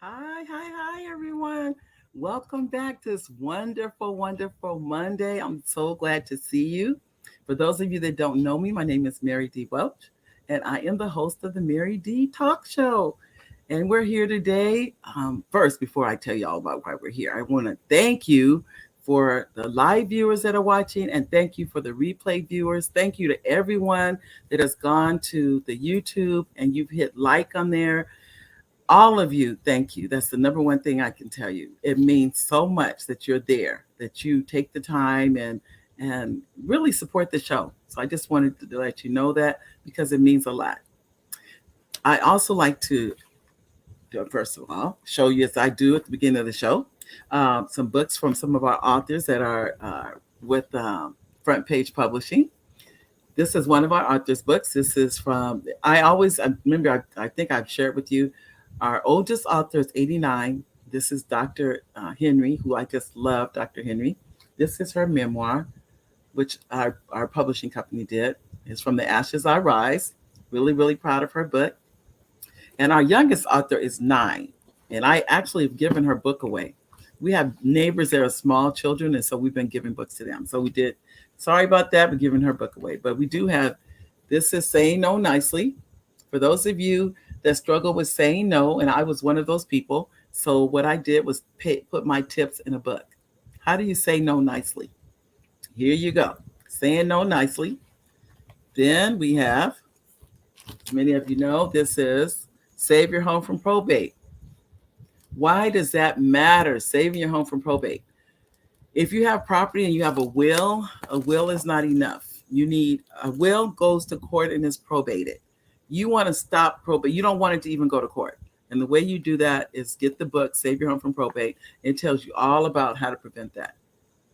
Hi, everyone. Welcome back to this wonderful Monday. I'm so glad to see you. For those of you that don't know me, my name is Mary D. Welch, and I am the host of the Mary D. Talk Show. And we're here today. First, before I tell you all about why we're here, I want to thank you for the live viewers that are watching, and thank you for the replay viewers. Thank you to everyone that has gone to the YouTube and you've hit like on there. All of you, thank you. That's the number one thing I can tell you. It means so much that you're there, that you take the time and really support the show. So I just wanted to let you know that because it means a lot. I also like to, first of all, show you as I do at the beginning of the show, some books from some of our authors that are with Front Page Publishing. This is one of our authors' books. This is from, I remember, I think I've shared with you, our oldest author is 89. This is Dr. Henry, who I just love, Dr. Henry. This is her memoir, which our publishing company did. It's From the Ashes I Rise. Really proud of her book. And our youngest author is 9. And I actually have given her book away. We have neighbors that are small children, and so we've been giving books to them. So we did, sorry about that, we're giving her book away. But we do have, this is Saying No Nicely. For those of you that struggle with saying no, and I was one of those people. So what I did was put my tips in a book. How do you say no nicely? Here you go. Saying no nicely. Then we have, many of you know, this is Save Your Home from Probate. Why does that matter? Saving your home from probate. If you have property and you have a will is not enough. You need, a will goes to court and is probated. You want to stop probate. You don't want it to even go to court. And the way you do that is get the book, Save Your Home from Probate. It tells you all about how to prevent that.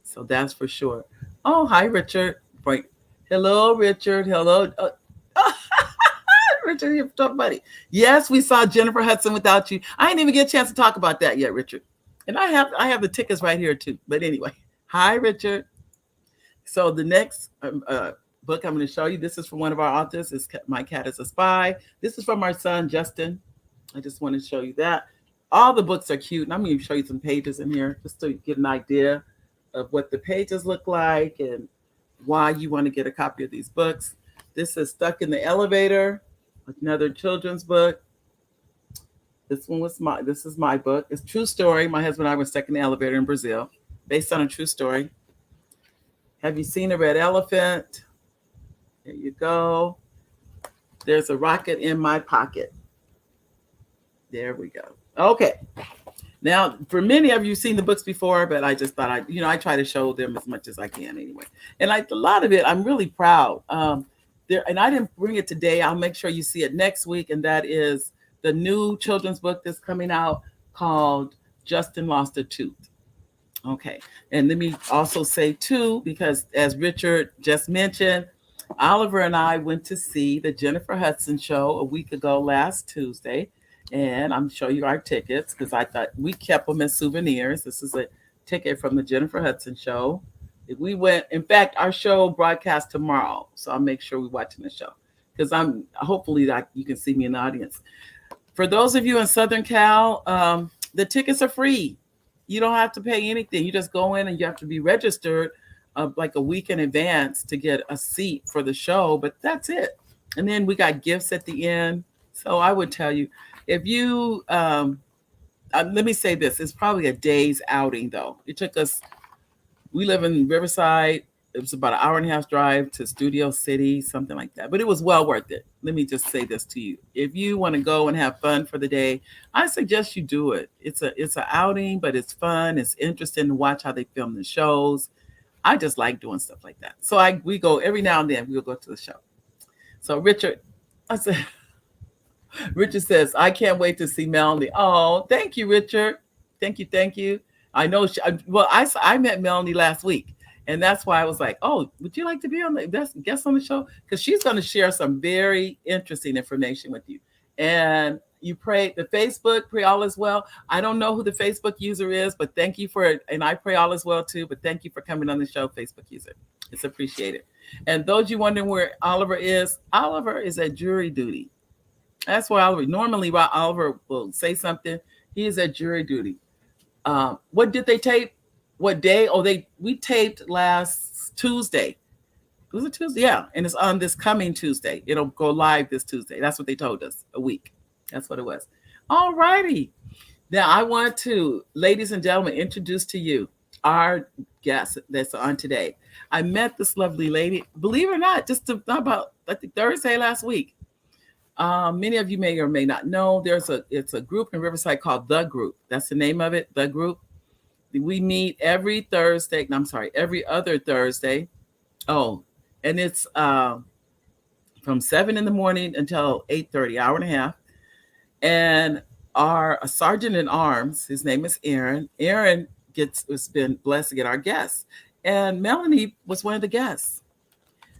So that's for sure. Oh, hi, Richard. Right. Hello, Richard. Hello. Richard, you're tough buddy. Yes, we saw Jennifer Hudson without you. I didn't even get a chance to talk about that yet, Richard. And I have the tickets right here too. But anyway, hi, Richard. So the next book I'm going to show you, this is from one of our authors. It's My Cat is a Spy. This is from our son, Justin. I just want to show you that. All the books are cute. And I'm going to show you some pages in here just to get an idea of what the pages look like and why you want to get a copy of these books. This is Stuck in the Elevator, another children's book. This is my book. It's true story. My husband and I were stuck in the elevator in Brazil, based on a true story. Have you seen a red elephant? There you go. There's a rocket in my pocket. There we go. Okay. Now, for many of you, seen the books before, but I just thought I try to show them as much as I can anyway. And like a lot of it, I'm really proud. And I didn't bring it today. I'll make sure you see it next week. And that is the new children's book that's coming out called Justin Lost a Tooth. Okay. And let me also say too, because as Richard just mentioned, Oliver and I went to see the Jennifer Hudson show a week ago last Tuesday. And I'm showing you our tickets because I thought we kept them as souvenirs. This is a ticket from the Jennifer Hudson show. We went, in fact, our show broadcast tomorrow. So I'll make sure we're watching the show because hopefully that you can see me in the audience. For those of you in Southern Cal, the tickets are free. You don't have to pay anything. You just go in and you have to be registered like a week in advance to get a seat for the show, but that's it. And then we got gifts at the end. So I would tell you, if you, let me say this, it's probably a day's outing though. It took us, we live in Riverside. It was about an hour and a half drive to Studio City, something like that. But it was well worth it. Let me just say this to you. If you want to go and have fun for the day, I suggest you do it. It's an outing, but it's fun. It's interesting to watch how they film the shows. I just like doing stuff like that. So we go every now and then. We'll go to the show. So Richard says, I can't wait to see Melanee. Oh, thank you, Richard. Thank you. I know. I met Melanee last week. And that's why I was like, oh, would you like to be on the guest on the show? Because she's going to share some very interesting information with you. And you pray the Facebook, pray all is well. I don't know who the Facebook user is, but thank you for it. And I pray all is well too, but thank you for coming on the show, Facebook user. It's appreciated. And those you wondering where Oliver is at jury duty. That's why normally Oliver will say something He is at jury duty. What did they tape? What day? Oh, we taped last Tuesday. Was it Tuesday? Yeah, and it's on this coming Tuesday. It'll go live this Tuesday. That's what they told us. A week. That's what it was. All righty. Now I want to, ladies and gentlemen, introduce to you our guest that's on today. I met this lovely lady, believe it or not, about I think Thursday last week. Many of you may or may not know it's a group in Riverside called The Group. That's the name of it, The Group. We meet every Thursday. No, I'm sorry, every other Thursday. Oh, and it's from 7 in the morning until 8:30, hour and a half. And our sergeant in arms, his name is Aaron. Aaron has been blessed to get our guests, and Melanee was one of the guests.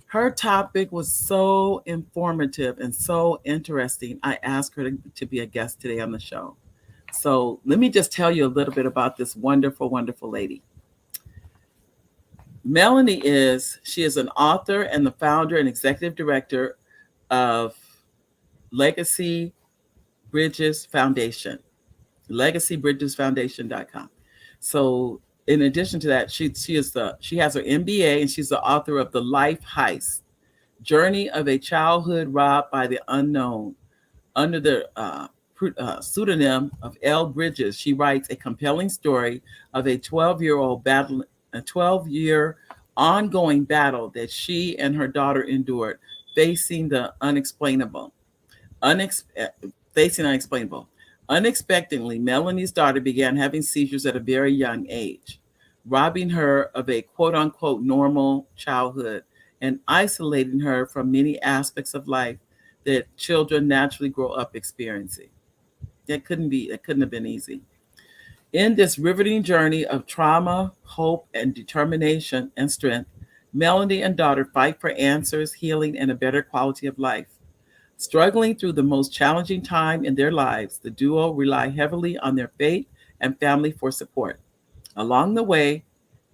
Her topic was so informative and so interesting. I asked her to be a guest today on the show. So let me just tell you a little bit about this wonderful, wonderful lady. She is an author and the founder and executive director of Legacy Bridges Foundation, legacybridgesfoundation.com. So in addition to that, she has her MBA and she's the author of The Life Heist: Journey of a Childhood Robbed by the Unknown. Under the pseudonym of L. Bridges, she writes a compelling story of a 12-year ongoing battle that she and her daughter endured, facing the unexplainable. Unex- uh, Facing unexplainable. Unexpectedly, Melanie's daughter began having seizures at a very young age, robbing her of a quote unquote normal childhood and isolating her from many aspects of life that children naturally grow up experiencing. That couldn't have been easy. In this riveting journey of trauma, hope, and determination and strength, Melanie and daughter fight for answers, healing, and a better quality of life. Struggling through the most challenging time in their lives, the duo rely heavily on their faith and family for support. Along the way,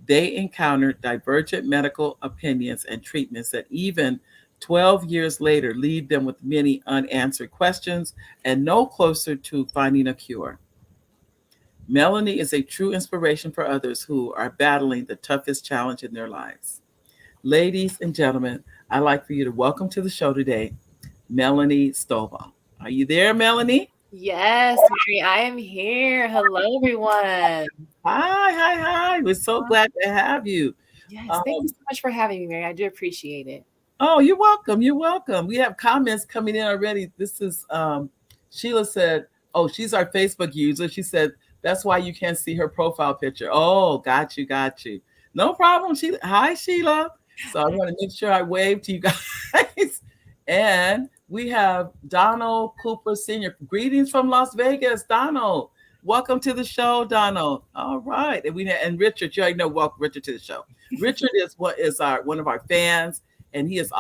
they encountered divergent medical opinions and treatments that even 12 years later leave them with many unanswered questions and no closer to finding a cure. Melanie is a true inspiration for others who are battling the toughest challenge in their lives. Ladies and gentlemen, I'd like for you to welcome to the show today Melanee Stovall. Are you there, Melanee? Yes, Mary, I am here. Hello, everyone. Hi, hi, hi. We're so glad to have you. Yes, thank you Um, so much for having me, Mary. I do appreciate it. oh, you're welcome. You're welcome. We have comments coming in already. This is Sheila said, oh, she's our Facebook user. She said, that's why you can't see her profile picture. Oh, got you, got you. No problem, Sheila. Hi, Sheila. So I want to make sure I wave to you guys. And we have Donald Cooper Sr. Greetings from Las Vegas, Donald. Welcome to the show, Donald. All right. And Richard, you already know, welcome Richard to the show. Richard is our one of our fans, and he has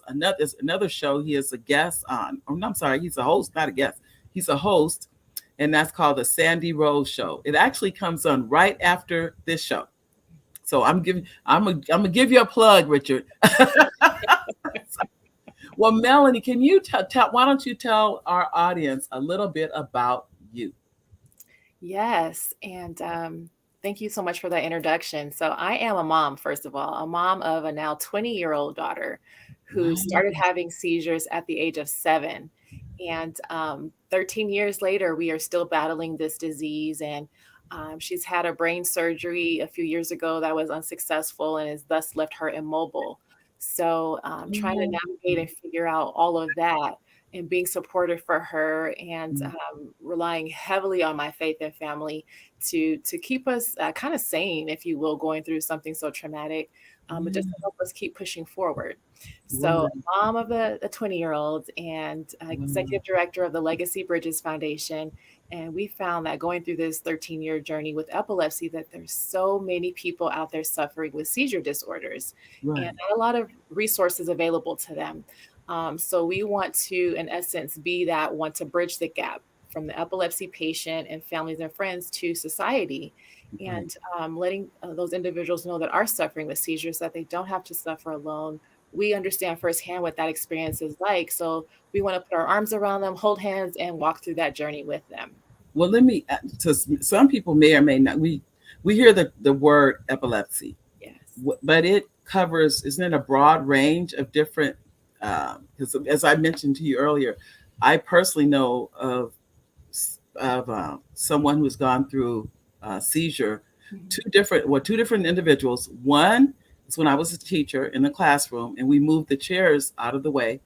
another show he is a guest on. Oh, no, I'm sorry, he's a host, not a guest. He's a host, and that's called the Sandy Rose Show. It actually comes on right after this show. So I'm gonna give you a plug, Richard. Well, Melanie, can you tell? Why don't you tell our audience a little bit about you? Yes, and thank you so much for that introduction. So, I am a mom, first of all, a mom of a now 20-year-old daughter who started Wow. having seizures at the age of 7. And 13 years later, we are still battling this disease. And she's had a brain surgery a few years ago that was unsuccessful and has thus left her immobile. So, trying to Oh, navigate and figure out all of that and being supportive for her and relying heavily on my faith and family to keep us kind of sane, if you will, going through something so traumatic, but just to yeah. help us keep pushing forward. So, Wow. mom of a 20-year-old and Wow. executive director of the Legacy Bridges Foundation. And we found that going through this 13-year journey with epilepsy, that there's so many people out there suffering with seizure disorders and Right. not a lot of resources available to them. So we want to, in essence, be that one to bridge the gap from the epilepsy patient and families and friends to society, Right. and letting those individuals know that are suffering with seizures that they don't have to suffer alone. We understand firsthand what that experience is like, so we want to put our arms around them, hold hands, and walk through that journey with them. well, let me. To some people may or may not. We hear the word epilepsy, Yes. but it covers, isn't it, a broad range of different. Because as I mentioned to you earlier, I personally know of someone who's gone through seizure. Mhm. Two different individuals. One is when I was a teacher in the classroom, and we moved the chairs out of the way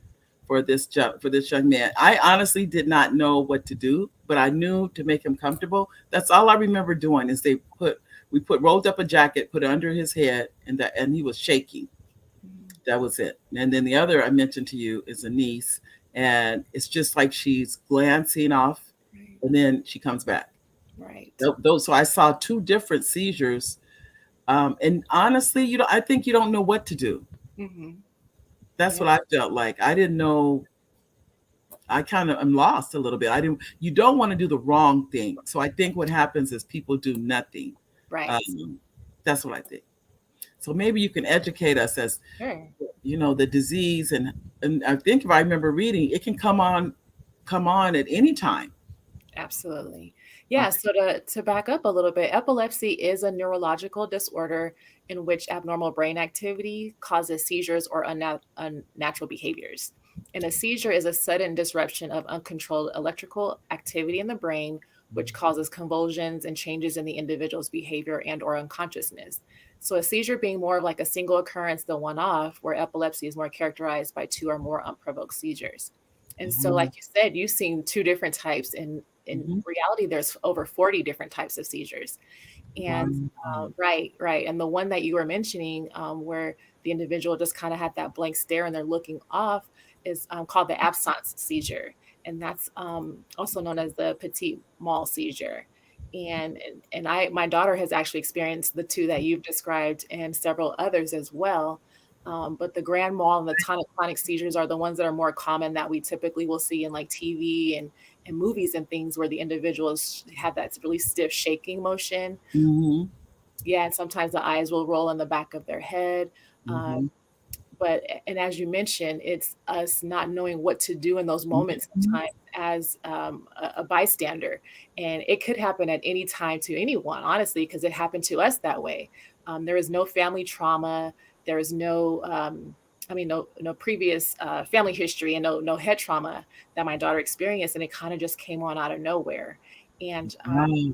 for this young man. I honestly did not know what to do, but I knew to make him comfortable. That's all I remember doing. Is we put rolled up a jacket, put it under his head, and he was shaking. Mhm. That was it. And then the other I mentioned to you is a niece, and it's just like she's glancing off, Right. and then she comes back. Right. Those, so I saw two different seizures, and honestly, I think you don't know what to do. Hmm. That's Yeah. what I felt like. I didn't know. I kind of am lost a little bit. I didn't. You don't want to do the wrong thing. So I think what happens is people do nothing. Right. Um, that's what I think. So maybe you can educate us as Sure. the disease, and I think if I remember reading, it can come on at any time. Absolutely. Yeah, Okay. so to back up a little bit, epilepsy is a neurological disorder in which abnormal brain activity causes seizures or unnatural behaviors. And a seizure is a sudden disruption of uncontrolled electrical activity in the brain, which causes convulsions and changes in the individual's behavior and or unconsciousness. So a seizure being more of like a single occurrence than one off, where epilepsy is more characterized by two or more unprovoked seizures. And so, like Mhm. you said, you've seen two different types. In Mhm. reality, there's over 40 different types of seizures. And Wow. right, right. And the one that you were mentioning, where the individual just kind of had that blank stare and they're looking off, is called the absence seizure. And that's also known as the petit mal seizure. My daughter has actually experienced the two that you've described and several others as well. But the grand mal and the tonic-clonic seizures are the ones that are more common that we typically will see in like TV and movies and things where the individuals have that really stiff shaking motion. Mhm. Yeah, and sometimes the eyes will roll in the back of their head. Uh, Mhm. but and as you mentioned, it's us not knowing what to do in those moments Mhm. sometimes as a bystander, and it could happen at any time to anyone, honestly, because it happened to us that way. There is no family trauma. There is no no previous family history and no head trauma that my daughter experienced, and it kind of just came on out of nowhere. And Wow.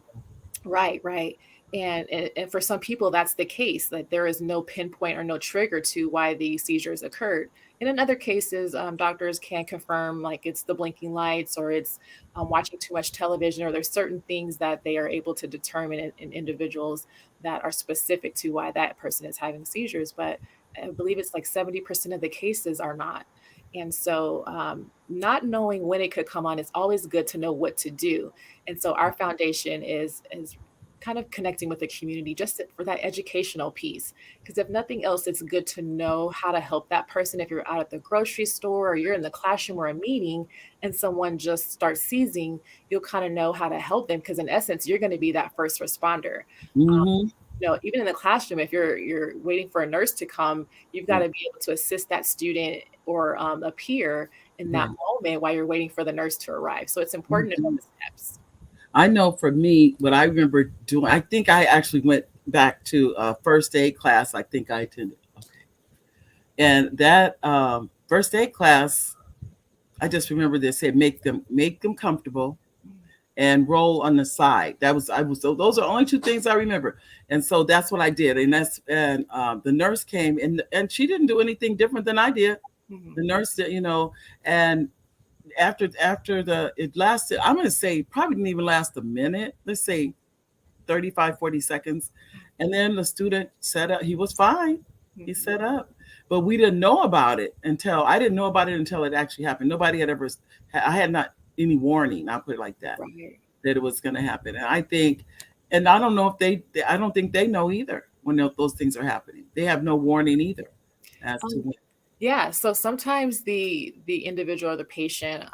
right, right. And for some people, that's the case, that there is no pinpoint or no trigger to why the seizures occurred. And in other cases, doctors can confirm like it's the blinking lights or it's watching too much television, or there's certain things that they are able to determine in individuals that are specific to why that person is having seizures. But I believe it's like 70% of the cases are not. And so, not knowing when it could come on, it's always good to know what to do. And so our foundation is kind of connecting with the community just for that educational piece. Because if nothing else, it's good to know how to help that person. If you're out at the grocery store or you're in the classroom or a meeting and someone just starts seizing, you'll kind of know how to help them. Because in essence, you're going to be that first responder. Um, Mhm. Even in the classroom, if you're waiting for a nurse to come, you've got Yeah. to be able to assist that student or a peer in that Yeah. moment while you're waiting for the nurse to arrive. So it's important to know Mhm. the steps. I know for me, what I remember doing, I think I actually went back to a first aid class. I think I attended. Okay. And that first aid class, I just remember they said make them comfortable and roll on the side. Those are only two things I remember. And so that's what I did. And the nurse came, and she didn't do anything different than I did. Mhm. The nurse did, and after it lasted, I'm gonna say probably didn't even last a minute. Let's say 35, 40 seconds. And then the student set up, he was fine. He Mhm. set up. But we didn't know about it until I didn't know about it until it actually happened. Nobody had ever, I had not any warning, I'll put it like Right. that it was going to happen. And I think, and I don't know if I don't think they know either when those things are happening. They have no warning either as to Um, when. yeah. So sometimes the individual or the patient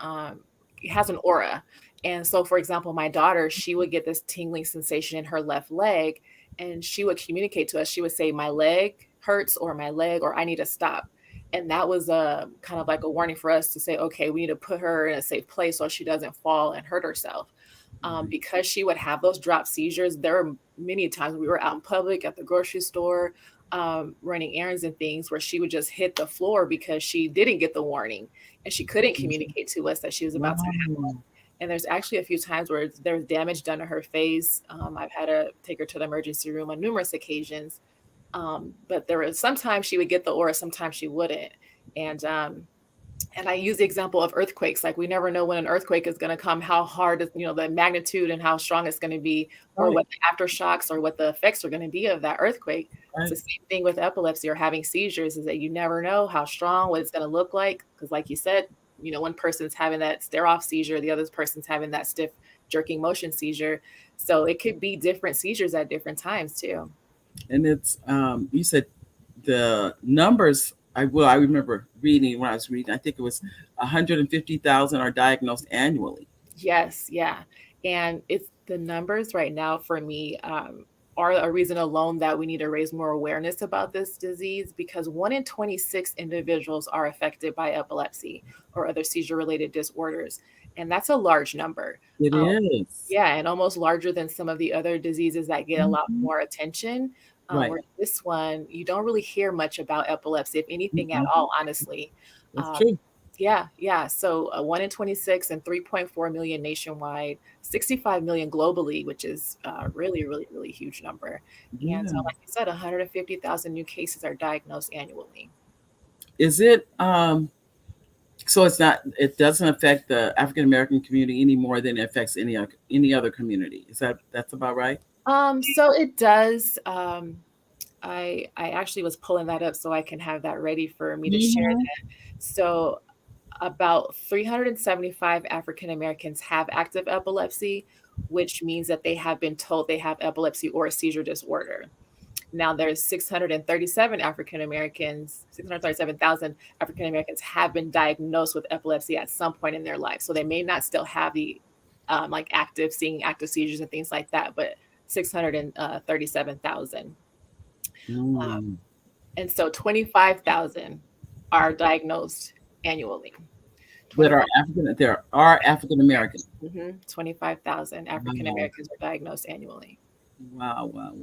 has an aura, and so for example, my daughter, she would get this tingling sensation in her left leg, and she would communicate to us. She would say, "My leg hurts," or "My leg," or "I need to stop." And that was a kind of like a warning for us to say, okay, we need to put her in a safe place so she doesn't fall and hurt herself. Because she would have those drop seizures. There were many times we were out in public at the grocery store, running errands and things where she would just hit the floor because she didn't get the warning and she couldn't communicate to us that she was about to have Wow. one. And there's actually a few times where there was damage done to her face. I've had to take her to the emergency room on numerous occasions. But there was sometimes she would get the aura, sometimes she wouldn't. And and I use the example of earthquakes. Like we never know when an earthquake is going to come, how hard, the magnitude and how strong it's going to be, or Right. what the aftershocks or what the effects are going to be of that earthquake. It's Right. the same thing with epilepsy or having seizures, is that you never know how strong, what it's going to look like. Because like you said, one person's having that stare off seizure, the other person's having that stiff jerking motion seizure. So it could be different seizures at different times too. And it's you said the numbers. I remember reading when I was reading. I think it was 150,000 are diagnosed annually. Yes, yeah. And it's the numbers right now for me are a reason alone that we need to raise more awareness about this disease, because 1 in 26 individuals are affected by epilepsy or other seizure related disorders. And that's a large number. It Um, is. yeah, and almost larger than some of the other diseases that get a lot Mhm. more attention. Right. Where this one, you don't really hear much about epilepsy, if anything at Mhm. all, honestly. That's Um, true. yeah, yeah. So 1 in 26 and 3.4 million nationwide, 65 million globally, which is really, really, really huge number. And Yeah. like you said, 150,000 new cases are diagnosed annually. Is it so it's not it doesn't affect the African American community any more than it affects any other community. Is that's about right? So it does. I actually was pulling that up so I can have that ready for me to share Hmm. that. So about 375 African Americans have active epilepsy, which means that they have been told they have epilepsy or a seizure disorder. Now there's 637 African Americans, 637,000 African Americans have been diagnosed with epilepsy at some point in their life. So they may not still have the like seeing active seizures and things like that, but 637,000. Mm. And so 25,000 are diagnosed annually. That 25, are African. There are African American. 25,000 African Wow. Americans are diagnosed annually. Wow. Wow.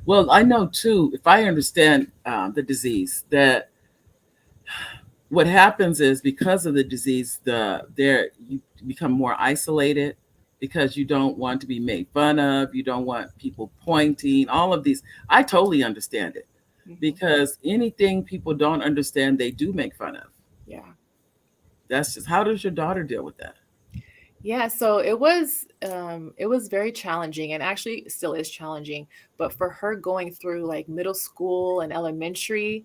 Wow. I know too. If I understand the disease, that what happens is because of the disease, there you become more isolated because you don't want to be made fun of. You don't want people pointing. All of these, I totally understand it Mhm. because anything people don't understand, they do make fun of. Yeah. That's just how does your daughter deal with that? Yeah, so it was very challenging and actually still is challenging. But for her going through like middle school and elementary,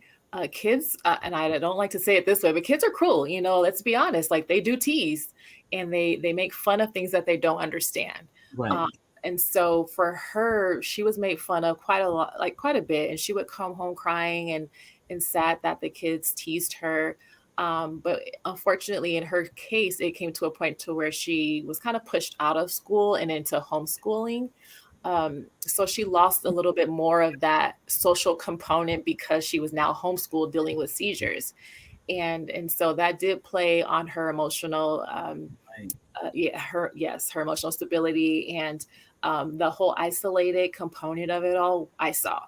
kids and I don't like to say it this way, but kids are cruel, let's be honest. Like they do tease and they make fun of things that they don't understand. Right. Um, and so for her, she was made fun of quite a lot, like quite a bit, and she would come home crying and sad that the kids teased her. But unfortunately, in her case, it came to a point to where she was kind of pushed out of school and into homeschooling. So she lost a little bit more of that social component because she was now homeschooled dealing with seizures. And so that did play on her emotional Right. her emotional stability and the whole isolated component of it all I saw.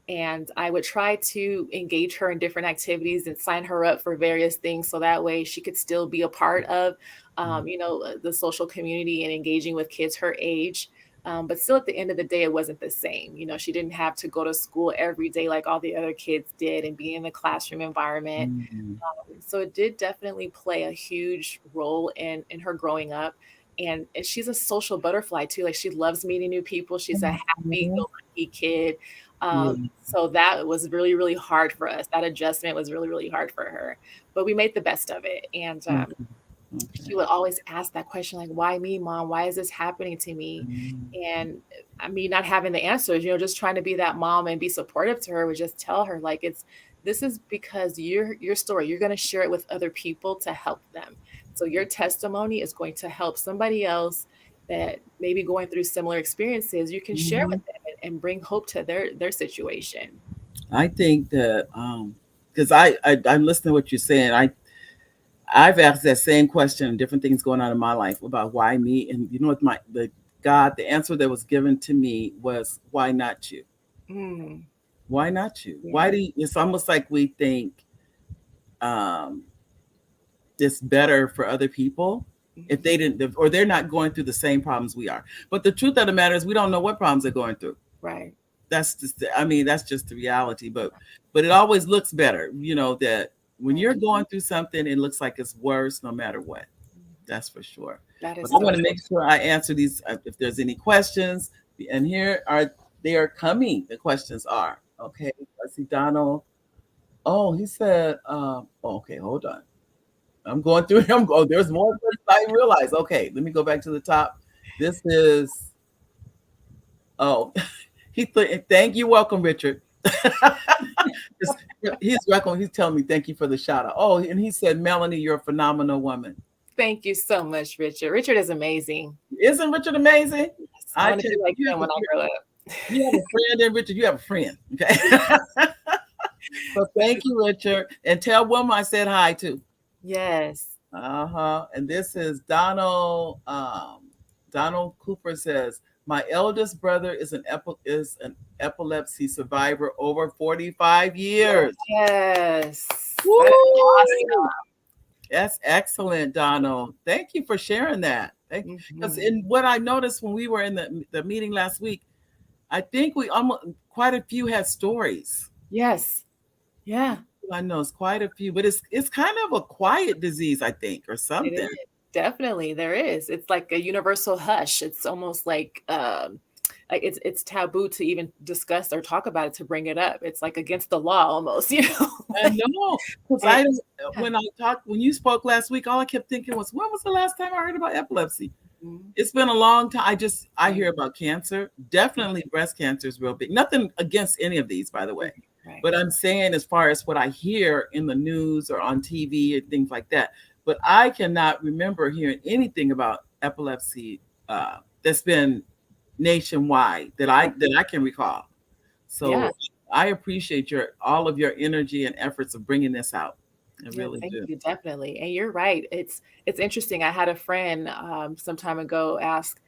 And I would try to engage her in different activities and sign her up for various things so that way she could still be a part of the social community and engaging with kids her age. But still at the end of the day it wasn't the same. She didn't have to go to school every day like all the other kids did and be in the classroom environment. Mhm. So it did definitely play a huge role in her growing up. And she's a social butterfly too. Like she loves meeting new people. She's a happy go lucky kid. Yeah. So that was really, really hard for us. That adjustment was really, really hard for her, but we made the best of it. And Okay. she Okay. would always ask that question, like, why me, mom? Why is this happening to me? Mm. And I mean, not having the answers, just trying to be that mom and be supportive to her would just tell her, like, this is because your story, you're going to share it with other people to help them. So your testimony is going to help somebody else that may be going through similar experiences. You can share Mhm. with them and bring hope to their situation. I think that because I'm listening to what you're saying. I've asked that same question and different things going on in my life about why me. And you know what, the answer that was given to me was, why not you? Mm, Why not you? Why yeah. do you, it's almost like we think um it's better for other people if Mhm. they didn't, or they're not going through the same problems we are. But the truth of the matter is we don't know what problems they're going through. Right. That's just I mean, that's just the reality. But it always looks better, that when Right. you're going through something, it looks like it's worse no matter what. Mhm. That's for sure. That But is I so want to true. make sure I answer these if there's any questions. And here are they are coming. The questions are okay. I see Donald. Oh, he said, okay, hold on. I'm going through him. Oh, there's more than I realize. Okay, let me go back to the top. This is oh, thank you, welcome, Richard. Just- he's welcome. He's telling me thank you for the shout out. Oh, and he said, Melanee, you're a phenomenal woman. Thank you so much, Richard. Richard is amazing. Isn't Richard amazing? Yes, I I want to tell be you, like him when I grow up. you have a friend in Richard. You have a friend. Okay. So thank you, Richard, and tell Wilma I said hi too. Yes. Uh-huh. And this is Donald. Donald Cooper says, "My eldest brother is an epilepsy survivor over 45 years." Yes. That is Woo! awesome. That's excellent, Donald. Thank you for sharing that. Because Mhm. in what I noticed when we were in the meeting last week, I think we almost quite a few had stories. Yes. Yeah, I know it's quite a few, but it's kind of a quiet disease, I think, or it is. something. Definitely, there is. It's like a universal hush. It's almost like it's taboo to even discuss or talk about it, to bring it up. It's like against the law almost, you know? I know, because And yeah. when you spoke last week, all I kept thinking was, when was the last time I heard about epilepsy? Mhm. It's been a long time. I Yeah. hear about cancer. Definitely breast cancer is real big. Nothing against any of these, by the way. Right. Right. But I'm saying as far as what I hear in the news or on TV and things like that. But I cannot remember hearing anything about epilepsy that's been nationwide Right. that I can recall. Yeah. So I appreciate your all of your energy and efforts of bringing this out. I Yeah, really thank do. you, definitely. And you're right. It's interesting. I had a friend some time ago ask,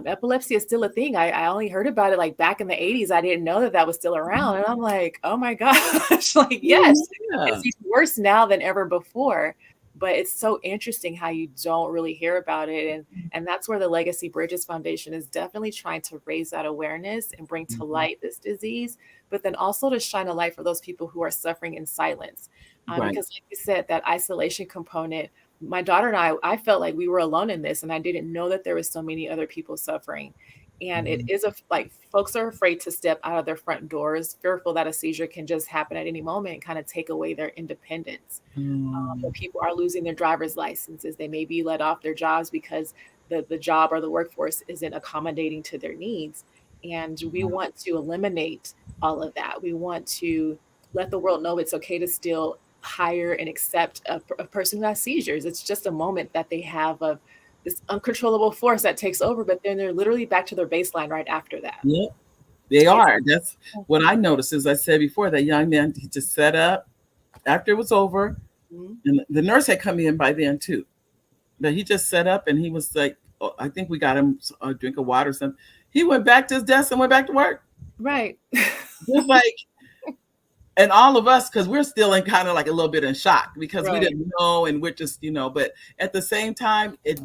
epilepsy is still a thing. I only heard about it like back in the 80s. I didn't know that that was still around. And I'm like, oh my gosh, like yes, Yeah. it's even worse now than ever before. But it's so interesting how you don't really hear about it. And that's where the Legacy Bridges Foundation is definitely trying to raise that awareness and bring to Mhm. light this disease, but then also to shine a light for those people who are suffering in silence, Right. because like you said, that isolation component, my daughter and I felt like we were alone in this, and I didn't know that there was so many other people suffering. And it Mhm. is like folks are afraid to step out of their front doors, fearful that a seizure can just happen at any moment and kind of take away their independence. But Mm. people are losing their driver's licenses. They may be let off their jobs because the job or the workforce isn't accommodating to their needs. And we want to eliminate all of that. We want to let the world know it's okay to still hire and accept a person who has seizures. It's just a moment that they have of this uncontrollable force that takes over, but then they're literally back to their baseline right after that. Yep, they Yeah. are. That's what I noticed. As I said before, that young man, he just set up after it was over, Mhm. and the nurse had come in by then too. But he just set up, and he was like, oh, I think we got him a drink of water or something. He went back to his desk and went back to work. Right. Just like, and all of us, because we're still in kind of like a little bit in shock because we Right. didn't know, and we're just, but at the same time, it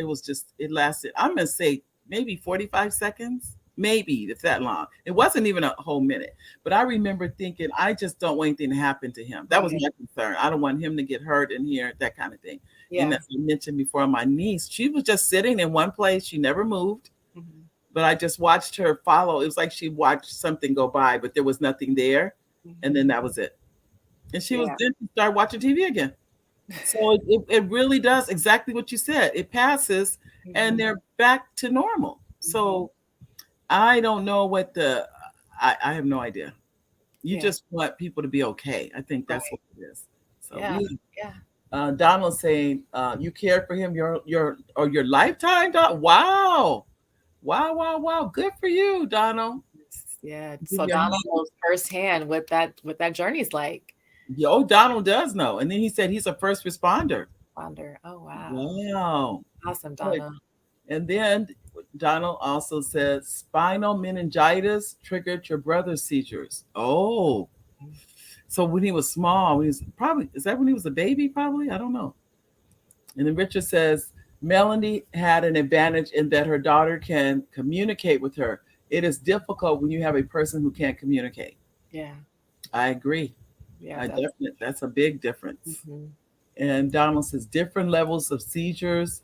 was just, it lasted, I'm going to say maybe 45 seconds, maybe if that long. It wasn't even a whole minute. But I remember thinking, I just don't want anything to happen to him. That was Right. my concern. I don't want him to get hurt in here, that kind of thing. And Yeah. as I mentioned before, my niece, she was just sitting in one place. She never moved, Mhm. but I just watched her follow. It was like she watched something go by, but there was nothing there. And then Mhm. that was it. And Yeah. she started watching TV again. So it really does exactly what you said. It passes and Mhm. they're back to normal. Mhm. So I don't know I have no idea. You Yeah. just want people to be okay. I think that's Right. what it is. So Yeah. we Yeah. Donald saying, you cared for him your lifetime, Wow. Wow, wow, wow. Good for you, Donald. Yeah. Give So your Donald hand. knows firsthand what that journey's like. Yo, Donald does know. And then he said he's a first responder. responder. Oh, wow. Wow. Awesome, Good. Donna. And then Donald also says spinal meningitis triggered your brother's seizures. Oh, so when he was small, he was probably, is that when he was a baby? Probably, I don't know. And then Richard says Melanie had an advantage in that her daughter can communicate with her. It is difficult when you have a person who can't communicate. Yeah. I agree. Yeah, I definitely. definitely, that's a big difference. Hmm. And Donald says different levels of seizures.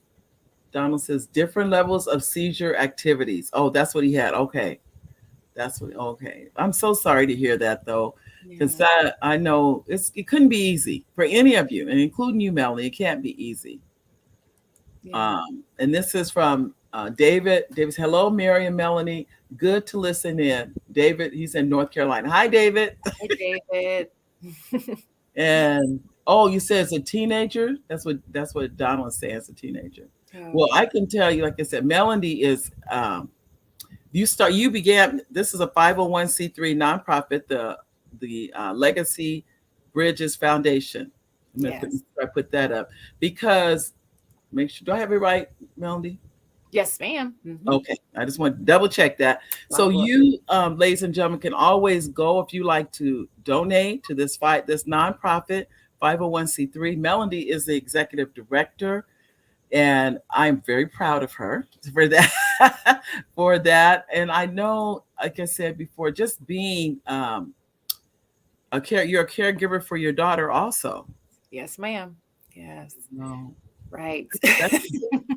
Donald says different levels of seizure activities. Oh, that's what he had. Okay. That's what, okay. I'm so sorry to hear that though. Because Yeah. I know it couldn't be easy for any of you, and including you, Melanie. It can't be easy. Yeah. And this is from David. David's hello, Mary and Melanie. Good to listen in. David, he's in North Carolina. Hi, David. Hi, David. And oh, you said as a teenager. That's what Donald is saying as a teenager. Oh, Well, I can tell you, like I said, Melanie is. You began. This is a 501c3 nonprofit. The Legacy Bridges Foundation. yes. I put that up because make sure. Do I have it right, Melanie? Yes, ma'am. Hmm. Okay, I just want to double check that. So Problem. you, ladies and gentlemen, can always go if you like to donate to this nonprofit 501c3. Melanie is the executive director, and I'm very proud of her for that. For that, and I know, like I said before, just being you're a caregiver for your daughter, also. Yes, ma'am. Yes. No, Right. that's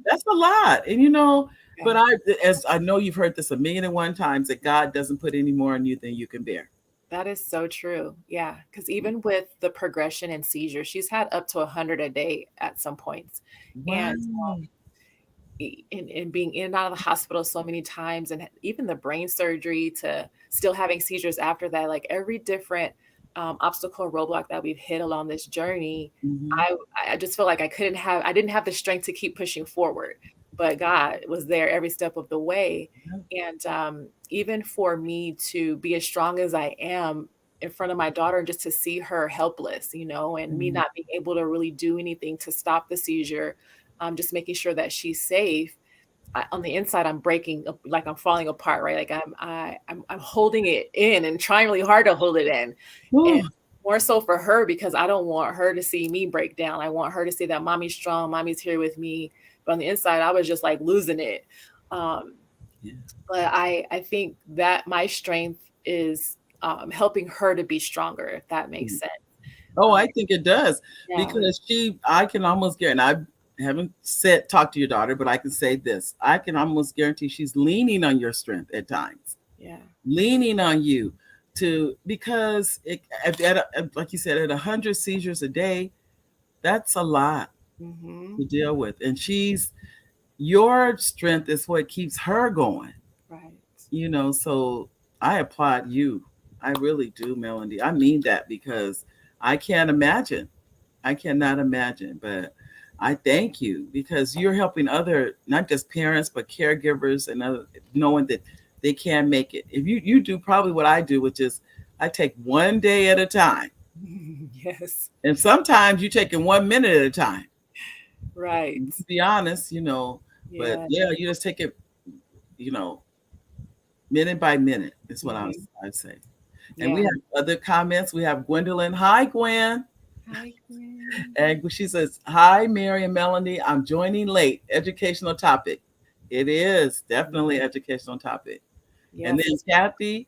that's a lot, and you know. But Yeah. as I know, you've heard this a million and one times that God doesn't put any more on you than you can bear. That is so true. Yeah. Because even with the progression in seizure, she's had up to 100 a day at some points. And Wow. in being in and out of the hospital so many times, and even the brain surgery to still having seizures after that, like every different obstacle roadblock that we've hit along this journey, Hmm. I I just feel like I didn't have the strength to keep pushing forward, but God was there every step of the way. And even for me to be as strong as I am in front of my daughter and just to see her helpless, and me not being able to really do anything to stop the seizure, just making sure that she's safe. On the inside, I'm breaking up, like I'm falling apart, right? Like I'm holding it in and trying really hard to hold it in, and Whew. more so for her because I don't want her to see me break down. I want her to see that mommy's strong, mommy's here with me. But on the inside, I was just like losing it. Um, Yeah. but I think that my strength is helping her to be stronger, if that makes sense. Oh, Um, I think it does yeah, because I can almost guarantee, and I haven't talked to your daughter, but I can say this. I can almost guarantee she's leaning on your strength at times, yeah, leaning on you because like you said, at 100 seizures a day, that's a lot hmm, to deal with. And your strength is what keeps her going, right. so I applaud you. I really do, Melanie. I mean that because I can't imagine. I cannot imagine, but I thank you because you're helping other, not just parents, but caregivers and other, knowing that they can make it. If you do probably what I do, which is I take one day at a time. Yes, And sometimes you take it 1 minute at a time. right. To be honest, but Yeah. yeah, you just take it, you know, minute by minute is what Mhm. I'd say. And we Yeah. have other comments. We have Gwendolyn. Hi, Gwen. Hi, Gwen. And she says, hi, Mary and Melanie. I'm joining late. Educational topic. It is definitely educational topic. And Yes, then Kathy,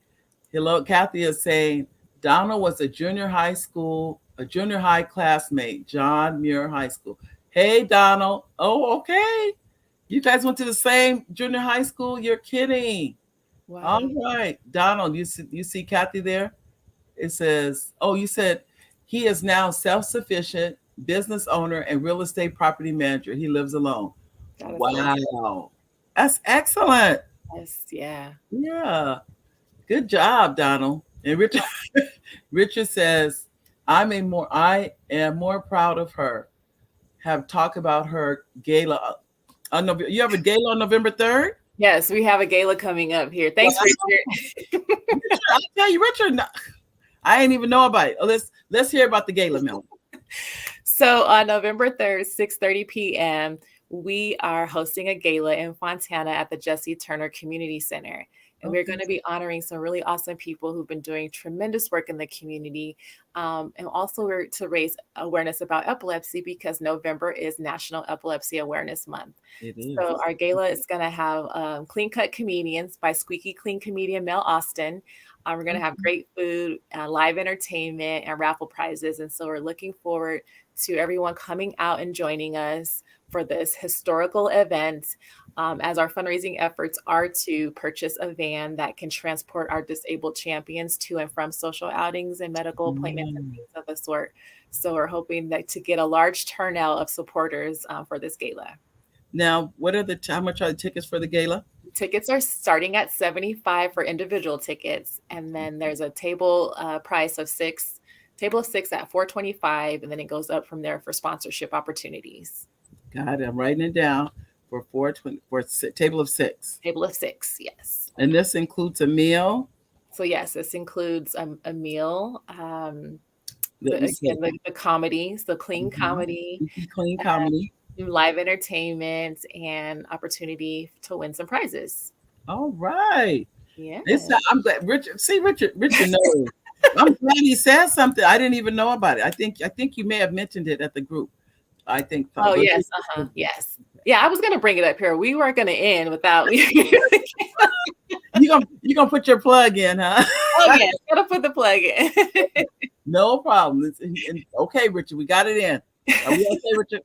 hello, Kathy is saying, Donald was a junior high classmate, John Muir High School. Hey, Donald. Oh, okay. You guys went to the same junior high school? You're kidding. All wow. right. Donald, you see Kathy there? It says, oh, you said he is now self-sufficient business owner and real estate property manager. He lives alone. That is awesome. Wow. That's excellent. Yes, yeah. Yeah. Good job, Donald. And Richard says, I am more proud of her. Have talked about her gala. You have a gala on November 3rd? Yes, we have a gala coming up here. Wow. Thanks, Richard. Richard, I tell you, Richard, I ain't even know about it. Let's hear about the gala, Mel. So on November 3rd, 6:30 p.m., we are hosting a gala in Fontana at the Jesse Turner Community Center. And we're Okay. going to be honoring some really awesome people who've been doing tremendous work in the community. And also we're to raise awareness about epilepsy because November is National Epilepsy Awareness Month. It So is. our gala is going to have Clean Cut Comedians by Squeaky Clean comedian Mel Austin. We're going to have Okay. great food, live entertainment, and raffle prizes. And so we're looking forward to everyone coming out and joining us for this historical event, as our fundraising efforts are to purchase a van that can transport our disabled champions to and from social outings and medical appointments and Mm. things of the sort. So we're hoping that to get a large turnout of supporters for this gala. Now, what are how much are the tickets for the gala? Tickets are starting at 75 for individual tickets, and then there's a table price of table of six at 425, and then it goes up from there for sponsorship opportunities. Got it. I'm writing it down for 420 for table of six. Table of six, yes. And this includes a meal. So yes, this includes a meal, Let me see. again the comedies, the clean Mhm. comedy, Clean comedy. live entertainment, and opportunity to win some prizes. All right. Yeah. I'm glad Richard. See, Richard knows. I'm glad he said something. I didn't even know about it. I think you may have mentioned it at the group. I think so. Oh But yes, yes. Yeah, I was gonna bring it up here. We weren't gonna end without. you gonna put your plug in, huh? Oh yes, gotta put the plug in. No problem. Okay, Richard, we got it in. Are we okay, Richard?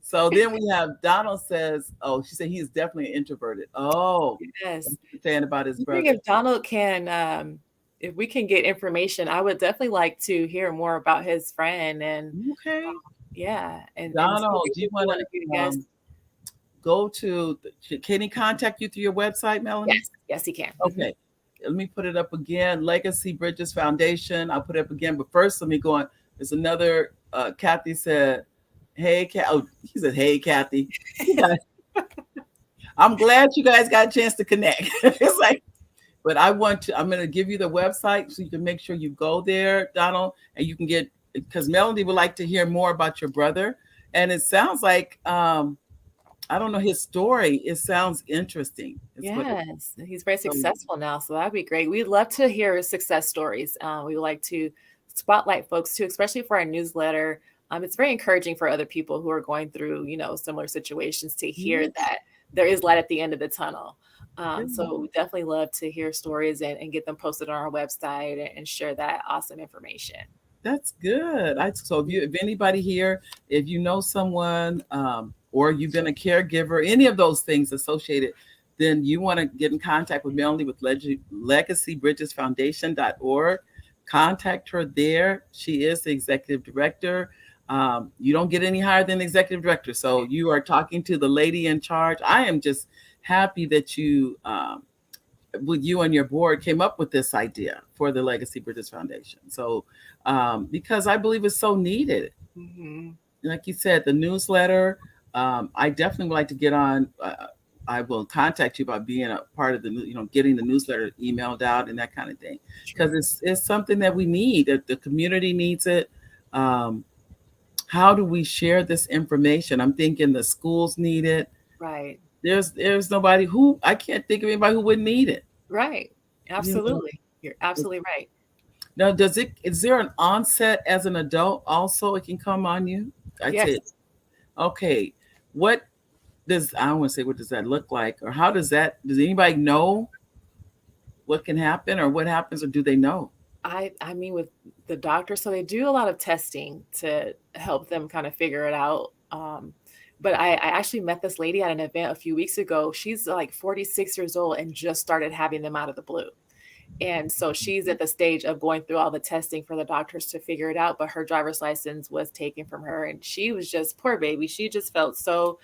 So then we have Donald says, oh, she said he is definitely introverted. Oh, Yes. saying about his I brother. think if Donald can, if we can get information, I would definitely like to hear more about his friend and Okay. yeah, and Donald, see do you if you want want to be a to guest. go to, can he contact you through your website, Melanee? Yes, yes, he can. Okay. Let me put it up again. Legacy Bridges Foundation. I'll put it up again. But first, let me go on. There's another, Kathy said, hey, oh, he said, hey, Kathy. I'm glad you guys got a chance to connect. It's like, but I'm going to give you the website so you can make sure you go there, Donald, and you can get, because Melody would like to hear more about your brother. And it sounds like, I don't know his story. It sounds interesting. Yes, he's very So successful now, so that'd be great. We'd love to hear success stories. We would like to spotlight folks too, especially for our newsletter. It's very encouraging for other people who are going through, similar situations to hear yes, that there is light at the end of the tunnel. good. So we definitely love to hear stories and get them posted on our website and share that awesome information. That's good. So if anybody here, if you know someone, or you've been a caregiver, any of those things associated, then you want to get in contact with Melanie with LegacyBridgesFoundation.org. Contact her there. She is the executive director. You don't get any higher than executive director. So you are talking to the lady in charge. I am just happy that with you and your board came up with this idea for the Legacy Bridges Foundation. So, because I believe it's so needed. Mm-hmm. Like you said, the newsletter, I definitely would like to get on. I will contact you about being a part of getting the newsletter emailed out and that kind of thing, because it's something that we need. That the community needs it. How do we share this information? I'm thinking the schools need it. Right. There's nobody who I can't think of anybody who wouldn't need it. Right. You know? Absolutely. You're absolutely right. Now, is there an onset as an adult also? It can come on you? I Yes. say, okay, what I don't want to say, what does that look like? Or does anybody know what can happen or what happens, or do they know? I mean, with the doctor, so they do a lot of testing to help them kind of figure it out. But I actually met this lady at an event a few weeks ago. She's like 46 years old and just started having them out of the blue. And so she's at the stage of going through all the testing for the doctors to figure it out. But her driver's license was taken from her, and she was just, poor baby. She just felt so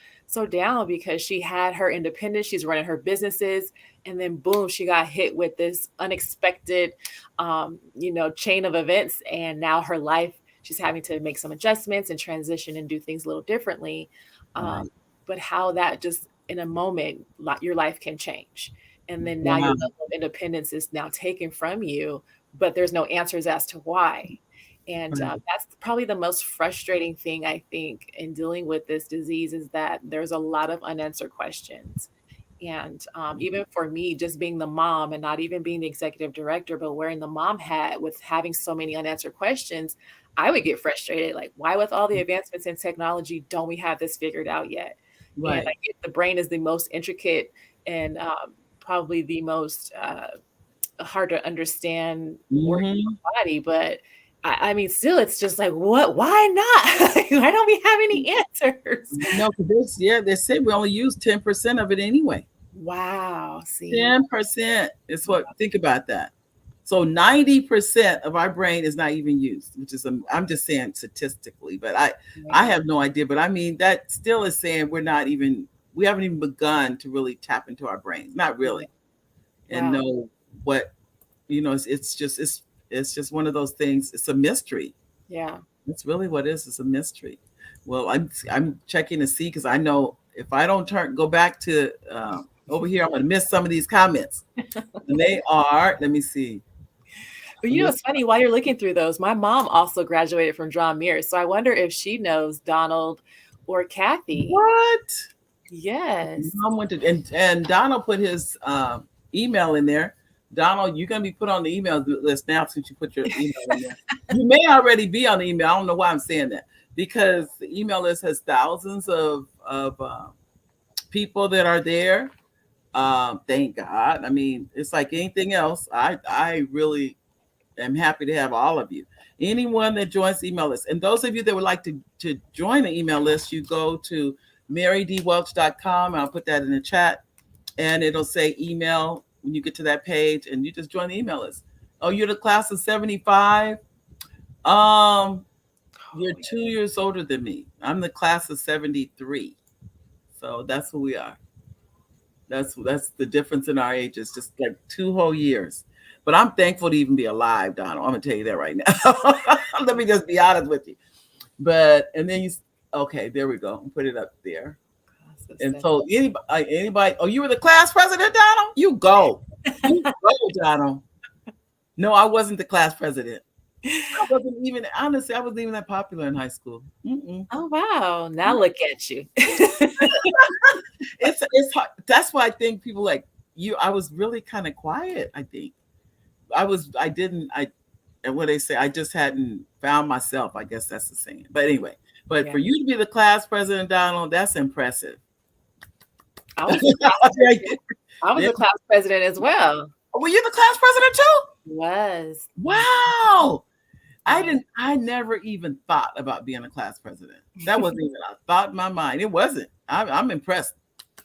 down because she had her independence. She's running her businesses, and then boom, she got hit with this unexpected, chain of events, and now her life. She's having to make some adjustments and transition and do things a little differently. Right. But how that just in a moment, your life can change. And then now your Wow. level of independence is now taken from you, but there's no answers as to why. And Right. that's probably the most frustrating thing, I think, in dealing with this disease, is that there's a lot of unanswered questions. And even for me, just being the mom and not even being the executive director, but wearing the mom hat with having so many unanswered questions, I would get frustrated. Like, why, with all the advancements in technology, don't we have this figured out yet? And I Right. get the brain is the most intricate and probably the most hard to understand organ Hmm. or body, but I mean, still, it's just like, what? Why not? Why don't we have any answers? No, because yeah, they say we only use 10% of it anyway. Wow. See, 10% is what, think about that. So 90% of our brain is not even used, which is, I'm just saying statistically, but I yeah, have no idea. But I mean, that still is saying we haven't even begun to really tap into our brains, not yeah, really, and wow, know what, it's just one of those things. It's a mystery. yeah. That's really what it is. It's a mystery. Well, I'm checking to see because I know if I don't go back to over here, I'm going to miss some of these comments. And they are. Let me see. But I'm it's just funny, while you're looking through those, my mom also graduated from John Muir, so I wonder if she knows Donald or Kathy. what? Yes. Mom went to and Donald put his email in there. Donald, you're gonna be put on the email list now since you put your email in there. You may already be on the email. I don't know why I'm saying that because the email list has thousands of people that are there. Thank God. I mean, it's like anything else. I really am happy to have all of you. Anyone that joins the email list, and those of you that would like to join the email list, you go to marydwelch.com. I'll put that in the chat, and it'll say email when you get to that page, and you just join the email list. Oh, you're the class of 75. Um, you're Oh, 2 years older than me. I'm the class of 73. So that's who we are. That's the difference in our ages, just like 2 whole years. But I'm thankful to even be alive, Donald. I'm gonna tell you that right now. Let me just be honest with you. But and then okay, there we go. Put it up there. class of And seven. so anybody, oh, you were the class president, Donald? You go. You go, Donald. No, I wasn't the class president. I wasn't even, honestly, I wasn't even that popular in high school. Mm-mm. Oh, wow. Now look at you. It's hard. That's why I think people like you. I was really kind of quiet. I think I didn't. And what they say, I just hadn't found myself. I guess that's the saying. But anyway, but Yeah. for you to be the class president, Donald, that's impressive. I was the class There- I was there- a class president as well. Were you the class president too? Was. Wow. I Yeah. didn't. I never even thought about being a class president. That wasn't even a thought in my mind. It wasn't. I'm impressed.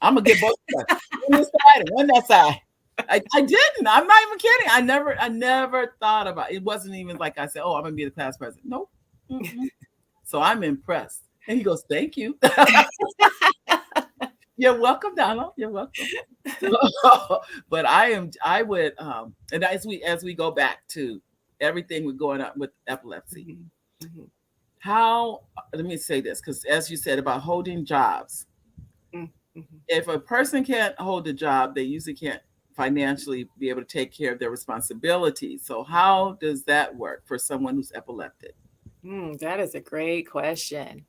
I'm gonna get both sides. One this side and one that side. I didn't. I'm not even kidding. I never thought about it. It wasn't even like I said, oh, I'm gonna be the class president. Nope. Mm-mm. So I'm impressed. And he goes, thank you. You're welcome, Donald. You're welcome. But I would and as we go back to everything we're going on with epilepsy, Mhm. Mhm. how let me say this, because as you said about holding jobs, Mm, mhm. if a person can't hold a job, they usually can't financially be able to take care of their responsibilities. So how does that work for someone who's epileptic? That is a great question.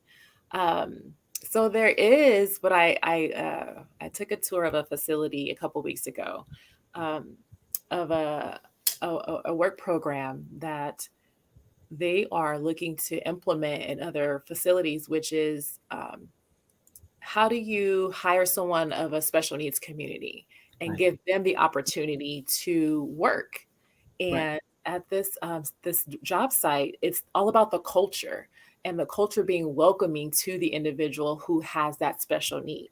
Um, so there is, but I took a tour of a facility a couple weeks ago, um, of a work program that they are looking to implement in other facilities, which is how do you hire someone of a special needs community and Right, give them the opportunity to work? right, And at this job site, it's all about the culture, and the culture being welcoming to the individual who has that special need.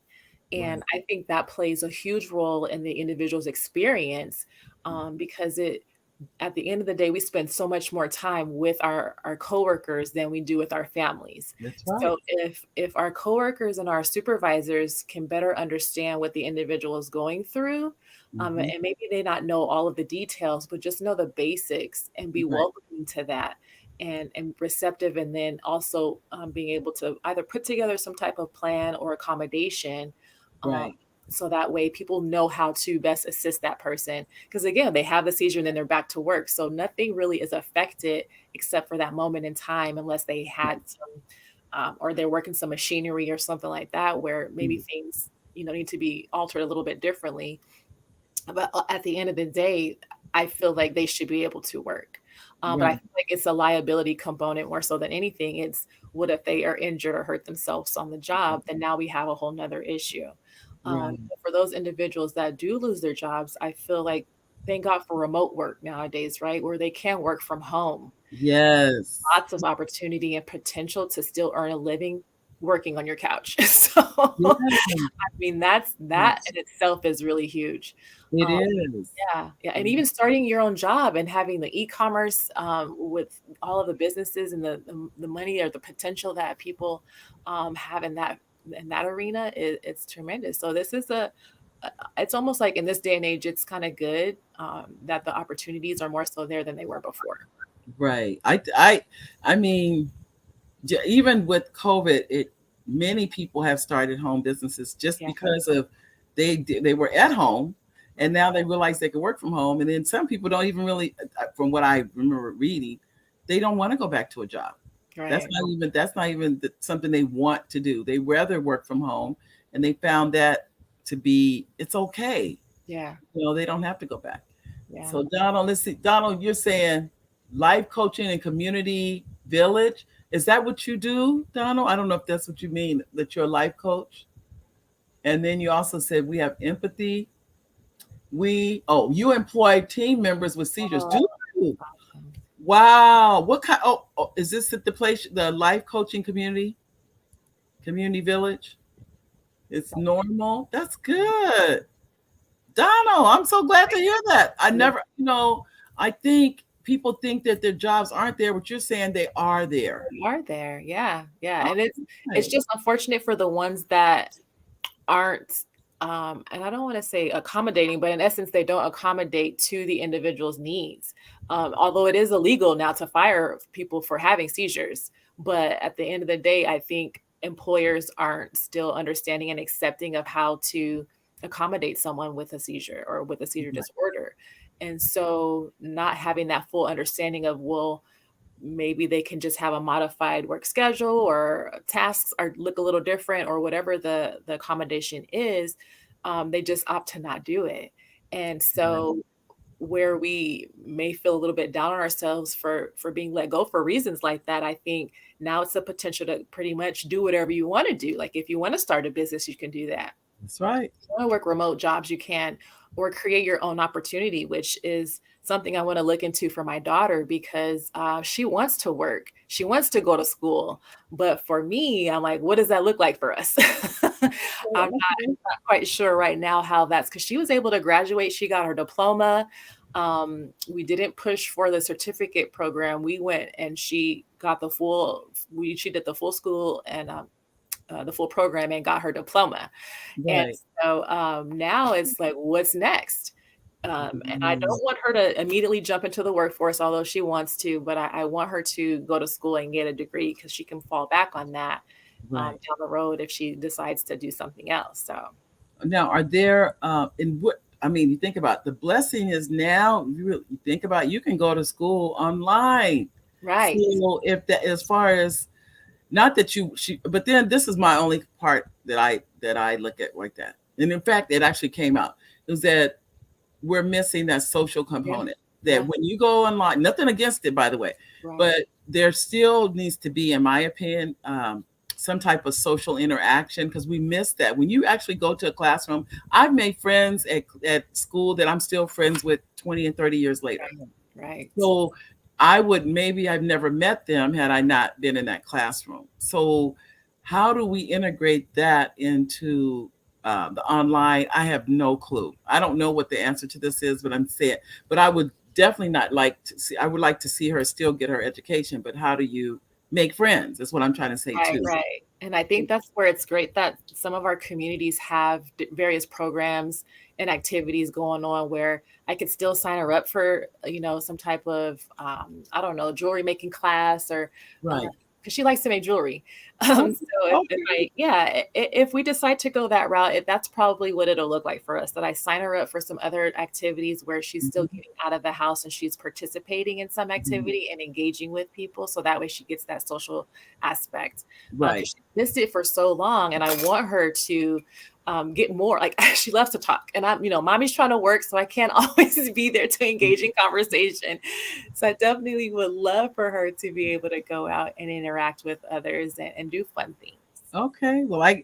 right, And I think that plays a huge role in the individual's experience, because it at the end of the day, we spend so much more time with our coworkers than we do with our families. that's right. So if our coworkers and our supervisors can better understand what the individual is going through, Hmm. and maybe they not know all of the details, but just know the basics and be Right, welcoming to that, and receptive, and then also being able to either put together some type of plan or accommodation, um, right. so that way people know how to best assist that person. Because again, they have the seizure and then they're back to work. So nothing really is affected except for that moment in time, unless they had some, or they're working some machinery or something like that, where maybe Mm. things, need to be altered a little bit differently. But at the end of the day, I feel like they should be able to work. But I Right. feel like it's a liability component more so than anything. It's what if they are injured or hurt themselves on the job? Then now we have a whole nother issue. Right. For those individuals that do lose their jobs, I feel like thank God for remote work nowadays, right? Where they can work from home. Yes. Lots of opportunity and potential to still earn a living working on your couch. So, Yes. I mean, that Yes. in itself is really huge. It Um, is. yeah, yeah, and even starting your own job and having the e-commerce, with all of the businesses and the money or the potential that people, have in that arena, it's tremendous. So this is it's almost like in this day and age, it's kind of good, that the opportunities are more so there than they were before. Right. I mean, even with COVID, many people have started home businesses just Yeah, because of they were at home, and now they realize they can work from home. And then some people don't even really, from what I remember reading, they don't want to go back to a job. right. That's not even something they want to do. They rather work from home, and they found that to be it's okay. Yeah, They don't have to go back. yeah. So Donald, let's see. Donald, you're saying life coaching and community village. Is that what you do, Donald? I don't know if that's what you mean, that you're a life coach. And then you also said we have empathy. You employ team members with seizures. Oh, Do you? awesome. Wow. What kind? Is this at the place, the life coaching community village? It's normal. That's good. Donald, I'm so glad to hear that. I Yeah, never, I think people think that their jobs aren't there, but you're saying they are there. we are there. Yeah, yeah, All and it's right. just unfortunate for the ones that aren't, and I don't want to say accommodating, but in essence, they don't accommodate to the individual's needs. Although it is illegal now to fire people for having seizures, but at the end of the day, I think employers aren't still understanding and accepting of how to accommodate someone with a seizure or with a seizure Right. disorder. And so not having that full understanding of, well, maybe they can just have a modified work schedule, or tasks are look a little different, or whatever the accommodation is, they just opt to not do it. And Right. so where we may feel a little bit down on ourselves for being let go for reasons like that, I think now it's a potential to pretty much do whatever you want to do. Like if you want to start a business, you can do that. That's right. Want to work remote jobs, you can, or create your own opportunity, which is something I want to look into for my daughter, because she wants to work, she wants to go to school. But for me, I'm like, what does that look like for us? I'm Okay. not quite sure right now how that's, because she was able to graduate, she got her diploma. We didn't push for the certificate program. We went and she got she did the full school and the full program and got her diploma. And Right. so, now it's like, what's next? And I Mm, don't want her to immediately jump into the workforce, although she wants to, but I want her to go to school and get a degree, because she can fall back on that, right. down the road if she decides to do something else. So, Now, are there in what I mean? You think about the blessing is now. You think about you can go to school online. right. So if that, as far as not that but then this is my only part that I look at like that. And in fact, it actually came out is that we're missing that social Yeah. component. That Yeah. when you go online, nothing against it, by the way, Right. but there still needs to be, in my opinion, some type of social interaction, because we miss that. When you actually go to a classroom, I've made friends at school that I'm still friends with 20 and 30 years later. Right. Right. So I've never met them had I not been in that classroom. So how do we integrate that into the online? I have no clue. I don't know what the answer to this is, but I'm saying, but I would definitely not like to see, I would like to see her still get her education, but how do you make friends? That's what I'm trying to say Right, too. right. And I think that's where it's great that some of our communities have various programs and activities going on, where I could still sign her up for, some type of, I don't know, jewelry making class, or uh, Right. because she likes to make jewelry. Oh, So okay. if we decide to go that route, that's probably what it'll look like for us. That I sign her up for some other activities where she's still Mhm, getting out of the house and she's participating in some mhm. activity and engaging with people. So that way she gets that social aspect. Right. Because she missed it for so long, and I want her to get more. Like she loves to talk, and mommy's trying to work, so I can't always be there to engage in conversation. So I definitely would love for her to be able to go out and interact with others and do fun things. Okay. Well, I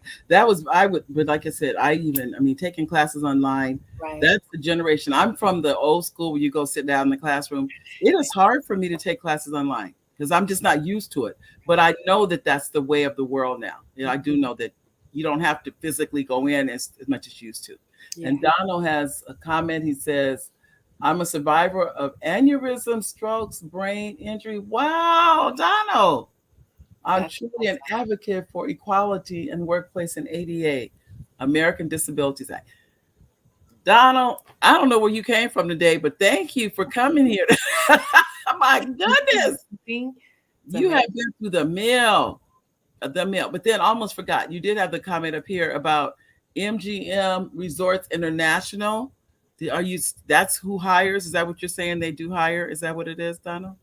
would, but like I said, I mean, taking classes online, Right. that's the generation. I'm from the old school where you go sit down in the classroom. It is hard for me to take classes online because I'm just not used to it. But I know that that's the way of the world now. I do know that you don't have to physically go in as much as you used to. Yeah. And Donald has a comment. He says, I'm a survivor of aneurysm, strokes, brain injury. Wow, Donald. I'm That's truly an awesome. advocate for equality in workplace and ADA, American Disabilities Act. Donald, I don't know where you came from today, but thank you for coming here. My goodness, It's you have amazing. been through the mill. But then almost forgot. You did have the comment up here about MGM Resorts International. Are you? That's who hires. Is that what you're saying? They do hire. Is that what it is, Donald?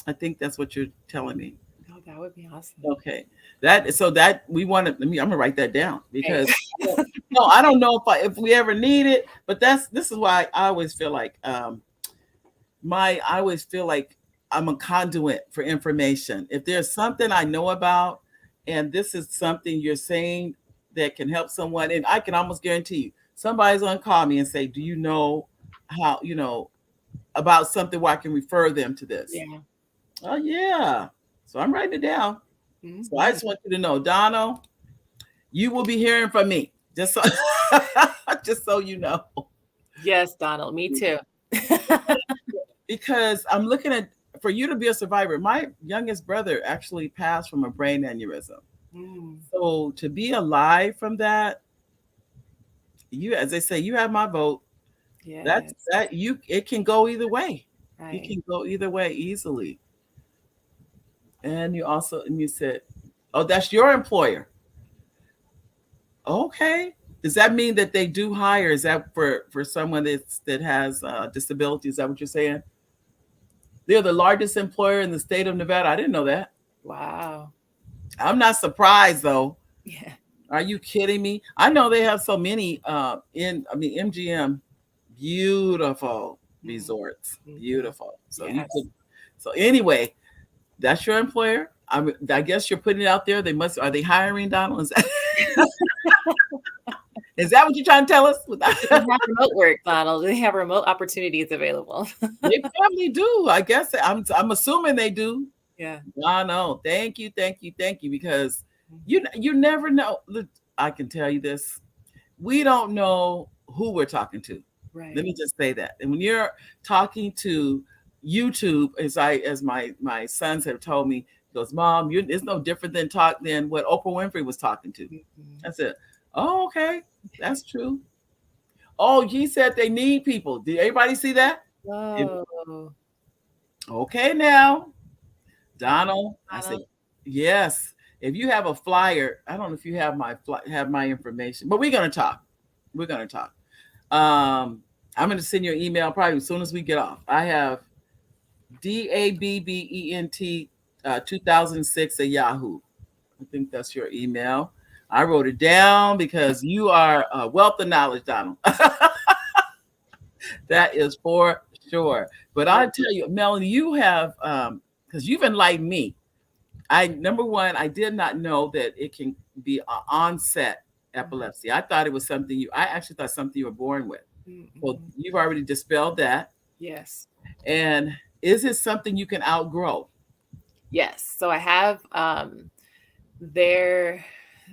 I think that's what you're telling me. Oh, that would be awesome. Okay. That we want to. I'm gonna write that down Okay. because no, I don't know if we ever need it, but this is why I always feel like I always feel like I'm a conduit for information. If there's something I know about, and this is something you're saying that can help someone, and I can almost guarantee you, somebody's gonna call me and say, "Do you know how about something where I can refer them to this?" Yeah. Oh yeah. So I'm writing it down. So I Hmm. just want you to know, Donald, you will be hearing from me. Just so, just so you know. Yes, Donald. Me too. Because I'm looking at for you to be a survivor. My youngest brother actually passed from a brain aneurysm. Mm, So to be alive from that, you as they say, you have my vote. That's yes. that you it can go either way. It Right. can go either way easily. And you said, oh, that's your employer. Okay. Does that mean that they do hire? Is that for someone that has disability? Is that what you're saying? They're the largest employer in the state of Nevada. I didn't know that. Wow. I'm not surprised though. Yeah. Are you kidding me? I know they have so many MGM, beautiful resorts, Mm-hmm. beautiful. So you Yes. could. So anyway, that's your employer. I guess you're putting it out there. Are they hiring, Donald? Is that what you're trying to tell us? They have remote work, Donald. They have remote opportunities available. They probably do. I guess I'm assuming they do. Yeah. I know. Thank you, thank you, thank you. Because you never know. Look, I can tell you this. We don't know who we're talking to. Let Right. me just say that. And when you're talking to YouTube, as my sons have told me, he goes, Mom, it's no different than what Oprah Winfrey was talking to. Mhm. I said, oh, okay, that's true. Oh, he said they need people. Did everybody see that? Whoa. Okay, now, Wow, Donald. I said, Donald. yes. If you have a flyer, I don't know if you have my information, but we're gonna talk. We're gonna talk. I'm gonna send you an email probably as soon as we get off. I have DABBENT 2006 at Yahoo. I think that's your email. I wrote it down because you are a wealth of knowledge, Donald. That is for sure. But I Well, tell you, Melanie, you have because you've enlightened me. I number one, I did not know that it can be onset mhm, epilepsy. I thought it was something I actually thought something you were born with. Well, mhm. you've already dispelled that. Yes. And is it something you can outgrow? Yes. So I have there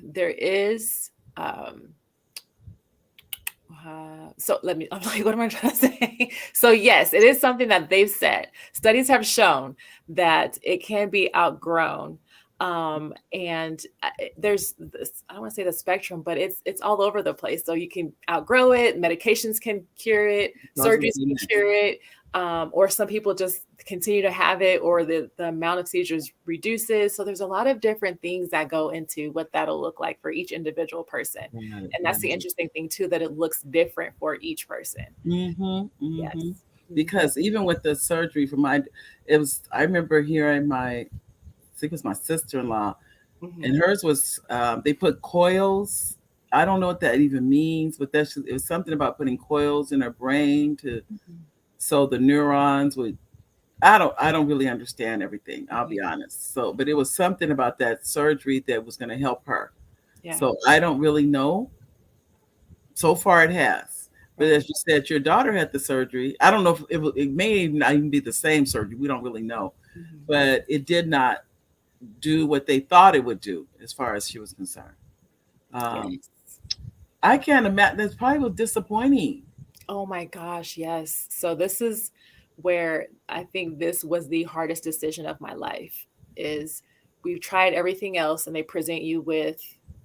there is so let me, I'm like, what am I trying to say? So yes, it is something that they've said. Studies have shown that it can be outgrown. And there's this, I don't want to say the spectrum, but it's all over the place. So you can outgrow it. Medications can cure it. I was going to Surgeries say can next. cure it. Or some people just continue to have it, or the amount of seizures reduces. So there's a lot of different things that go into what that'll look like for each individual person. Right, And that's the right. interesting thing too, that it looks different for each person. Mm-hmm, Yes. mm-hmm. Mhm. Because even with the surgery for my, it was, I remember hearing I think it was my sister-in-law, and Mhm. hers was, they put coils. I don't know what that even means, but that's it was something about putting coils in her brain to, Mhm. so the neurons would, I don't really understand everything, I'll be Mhm. honest. So, but it was something about that surgery that was going to help her. Yeah. So I don't really know. So far it has. But Right. as you said, your daughter had the surgery. I don't know if it may not even be the same surgery. We don't really know. Mhm. But it did not do what they thought it would do as far as she was concerned. Um, Yes. I can't imagine. That probably was disappointing. Oh my gosh, yes. So this is where I think this was the hardest decision of my life, is we've tried everything else and they present you with,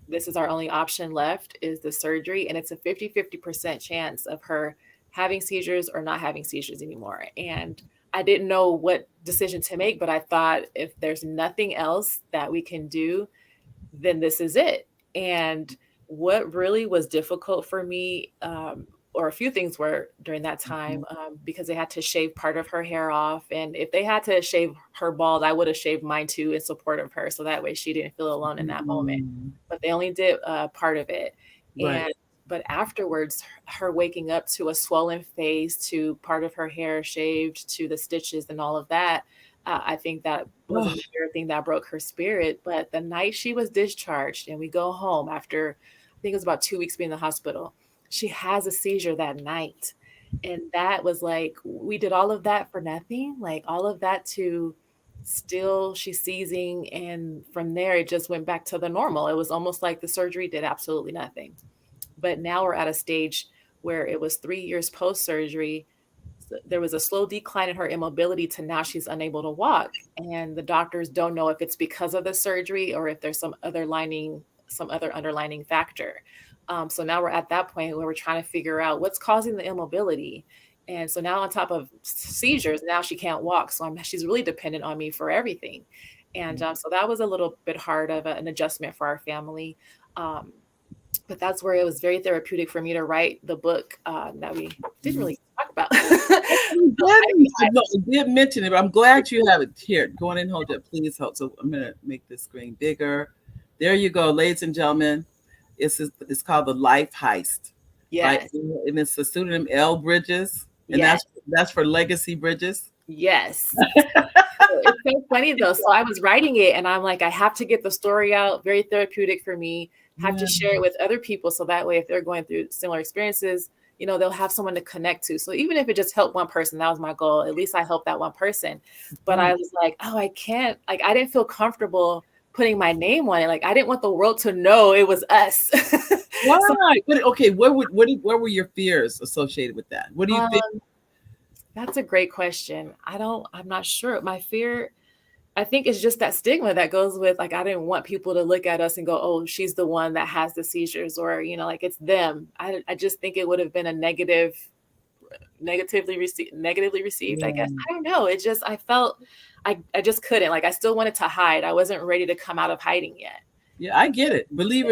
this is our only option left, is the surgery, and it's a 50-50% chance of her having seizures or not having seizures anymore. And I didn't know what decision to make, but I thought if there's nothing else that we can do, then this is it. And what really was difficult for me, or a few things were during that time, Mhm. because they had to shave part of her hair off. And if they had to shave her bald, I would have shaved mine too in support of her. So that way she didn't feel alone in that moment. Mhm. But they only did part of it. Right. And but afterwards, her waking up to a swollen face, to part of her hair shaved, to the stitches and all of that, I think that was Oh, another thing that broke her spirit. But the night she was discharged and we go home after, I think it was about 2 weeks being in the hospital, she has a seizure that night. And that was like, we did all of that for nothing, like all of that to still she's seizing. And from there, it just went back to the normal. It was almost like the surgery did absolutely nothing. But now we're at a stage where it was 3 years post surgery. There was a slow decline in her immobility to now she's unable to walk. And the doctors don't know if it's because of the surgery or if there's some other underlining factor. So now we're at that point where we're trying to figure out what's causing the immobility. And so now on top of seizures, now she can't walk. So she's really dependent on me for everything. And so that was a little bit hard of an adjustment for our family. Um, but that's where it was very therapeutic for me to write the book that we didn't mhm. really talk about. We So didn't. No, I did mention it, but I'm glad you have it here. Go on and hold it. Please hold. So I'm going to make this screen bigger. There you go, ladies and gentlemen. It's called The Life Heist, right? yes, And it's the pseudonym L. Bridges, and yes, that's for Legacy Bridges. yes. So it's so funny though. So I was writing it and I'm like, I have to get the story out, very therapeutic for me, have to Yeah, share it with other people. So that way, if they're going through similar experiences, they'll have someone to connect to. So even if it just helped one person, that was my goal. At least I helped that one person. But I right. was like, oh, I can't, like, I didn't feel comfortable putting my name on it. Like, I didn't want the world to know it was us. Why? So, Okay, what were your fears associated with that? What do you think? um, that's a great question. I'm not sure. My fear, I think it's just that stigma that goes with, like, I didn't want people to look at us and go, "Oh, she's the one that has the seizures," or, like it's them. I just think it would have been a negatively received, I guess. Yeah. I don't know. It just, I felt, I just couldn't. Like, I still wanted to hide. I wasn't ready to come out of hiding yet. Yeah, I get it. Believe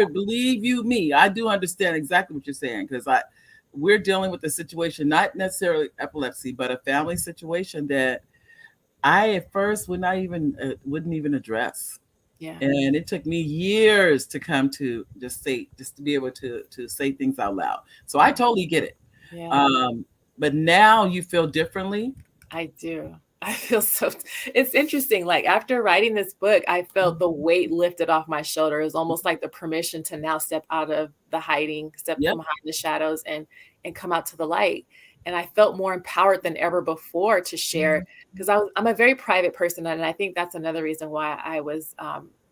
you me. I do understand exactly what you're saying because we're dealing with a situation, not necessarily epilepsy, but a family situation that I at first wouldn't even address, Yeah. and it took me years to come to just to be able to say things out loud. So I totally get it. Yeah. Um, but now you feel differently. I do. I feel so, it's interesting. Like, after writing this book, I felt the weight lifted off my shoulder. It was almost like the permission to now step out of the hiding, step Yep. from behind the shadows, and come out to the light. And I felt more empowered than ever before to share, because I'm a very private person, and I think that's another reason why I was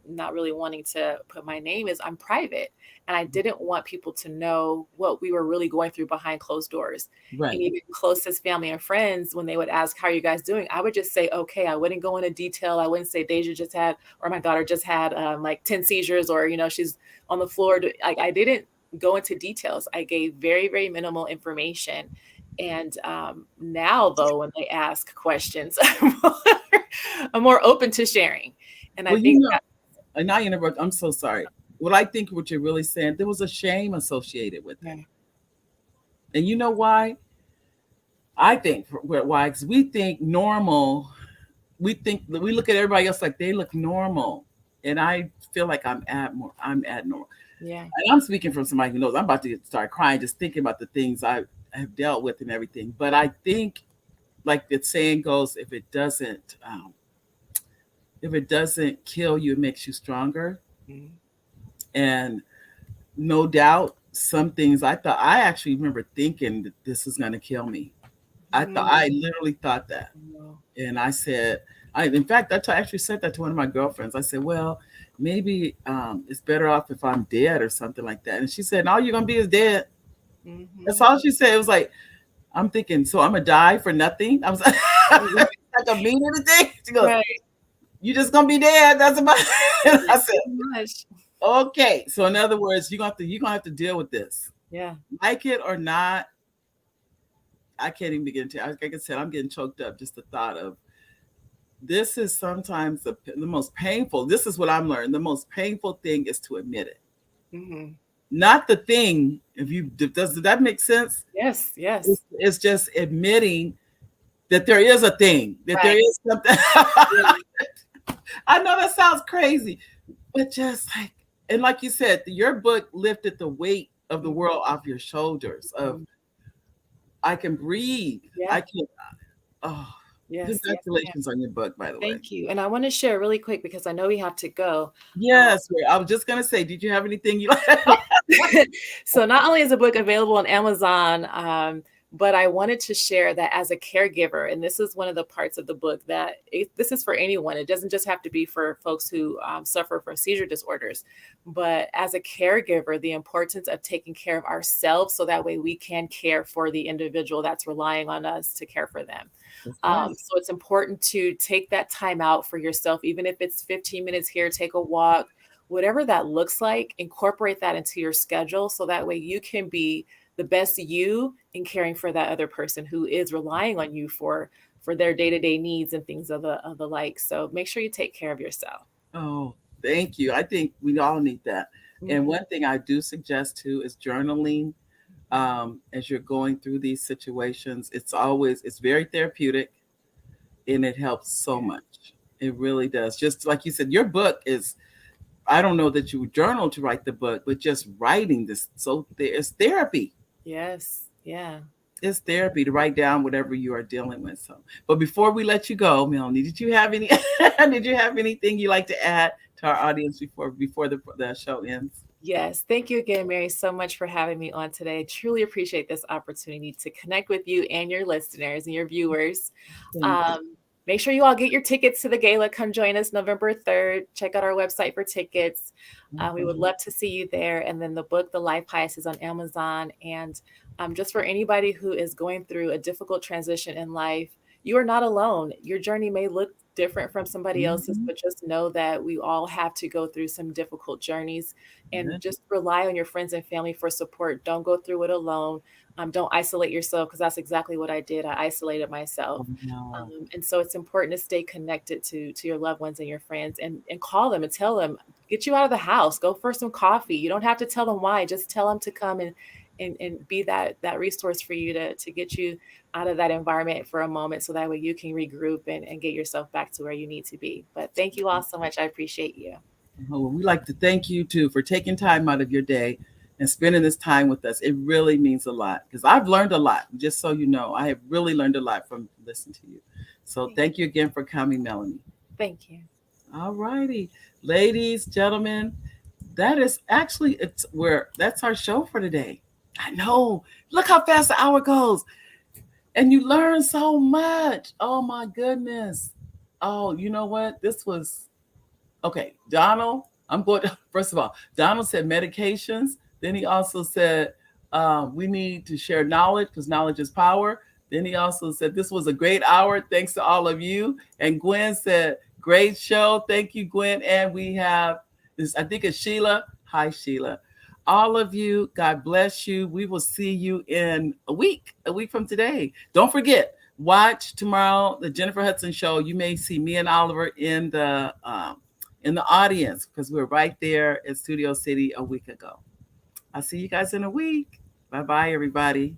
not really wanting to put my name, is I'm private, and I didn't want people to know what we were really going through behind closed doors. Right. And even closest family and friends, when they would ask, "How are you guys doing?" I would just say, "Okay." I wouldn't go into detail. I wouldn't say Deja just had, or my daughter just had like 10 seizures, or, she's on the floor. Like, I didn't go into details. I gave very, very minimal information. And now, though, when they ask questions, I'm more open to sharing. And I Well, think that, and I interrupt. I'm so sorry. What I think what you're really saying, there was a shame associated with it. yeah. And you know why? I think why? Because we think normal. We look at everybody else like they look normal, and I feel like I'm abnormal. Yeah. And I'm speaking from somebody who knows. I'm about to start crying just thinking about the things I have dealt with and everything. But I think, like the saying goes, if it doesn't kill you, it makes you stronger. Mhm. And no doubt, some things I actually remember thinking that this is going to kill me. I Mhm. literally thought that. Wow. And I said, in fact, actually said that to one of my girlfriends. I said, well, maybe it's better off if I'm dead or something like that. And she said, all you're going to be is dead. That's Mhm. all she said. It was like, I'm thinking, so I'm going to die for nothing. I was like, like a mean anything. She goes, Right. you just going to be dead. That's about it. And Yeah, I said, pretty much. okay. So in other words, you're going to have to deal with this. Yeah. Like it or not, I can't even begin to. Like I said, I'm getting choked up just the thought of this is sometimes the most painful. This is what I'm learning. The most painful thing is to admit it, Mhm. not the thing. If you does that make sense? Yes. Yes. It's just admitting that there is a thing, that there Right. is something. Yeah. I know that sounds crazy, but just like, and like you said, your book lifted the weight of the Mhm. world off your shoulders. Of Mhm. I can breathe. I Yeah. can. Oh, Yes. Yes. Yes. congratulations on your book, by the way. Thank you. And I want to share really quick because I know we have to go. Um, Yes, I was just gonna say, did you have anything you like? so not only is the book available on Amazon, but I wanted to share that as a caregiver, and this is one of the parts of the book that this is for anyone. It doesn't just have to be for folks who suffer from seizure disorders, but as a caregiver, the importance of taking care of ourselves so that way we can care for the individual that's relying on us to care for them. That's right. So it's important to take that time out for yourself, even if it's 15 minutes here, take a walk, whatever that looks like, incorporate that into your schedule so that way you can be the best you in caring for that other person who is relying on you for their day-to-day needs and things of the like. So make sure you take care of yourself. Oh, thank you. I think we all need that. And Mhm. one thing I do suggest too is journaling. As you're going through these situations, it's very therapeutic and it helps so Yeah. much. It really does. Just like you said, your book is. I don't know that you journal to write the book, but just writing this, so there's therapy. Yes. Yeah. It's therapy to write down whatever you are dealing with. So, but before we let you go, Melanie, did you have any? Did you have anything you like to add to our audience before the show ends? Yes. Thank you again, Mary, so much for having me on today. Truly appreciate this opportunity to connect with you and your listeners and your viewers. Thank you. Um, make sure you all get your tickets to the gala. Come join us November 3rd. Check out our website for tickets. We would Mhm. love to see you there. And then the book, The Life Heist, is on Amazon. And just for anybody who is going through a difficult transition in life, you are not alone. Your journey may look different from somebody else's, Mhm. but just know that we all have to go through some difficult journeys and Yeah. just rely on your friends and family for support. Don't go through it alone. Don't isolate yourself because that's exactly what I did. I isolated myself. Oh, no. And so it's important to stay connected to your loved ones and your friends and call them and tell them, get you out of the house, go for some coffee. You don't have to tell them why, just tell them to come and be that resource for you to get you out of that environment for a moment so that way you can regroup and get yourself back to where you need to be. But thank you all so much. I appreciate you. Oh, well, we like to thank you too for taking time out of your day and spending this time with us. It really means a lot because I've learned a lot. Just so you know, I have really learned a lot from listening to you. So thank you again for coming, Melanie. Thank you. All righty, ladies, gentlemen, that is actually it's where that's our show for today. I know. Look how fast the hour goes, and you learn so much. Oh my goodness. Oh, you know what? This was okay. Donald, I'm going to, first of all, Donald said medications. Then he also said we need to share knowledge because knowledge is power. Then he also said this was a great hour. Thanks to all of you. And Gwen said, great show. Thank you, Gwen. And we have this, I think it's Sheila. Hi, Sheila. All of you, God bless you. We will see you in a week from today. Don't forget, watch tomorrow the Jennifer Hudson show. You may see me and Oliver in the audience because we were right there in Studio City a week ago. I'll see you guys in a week. Bye bye, everybody.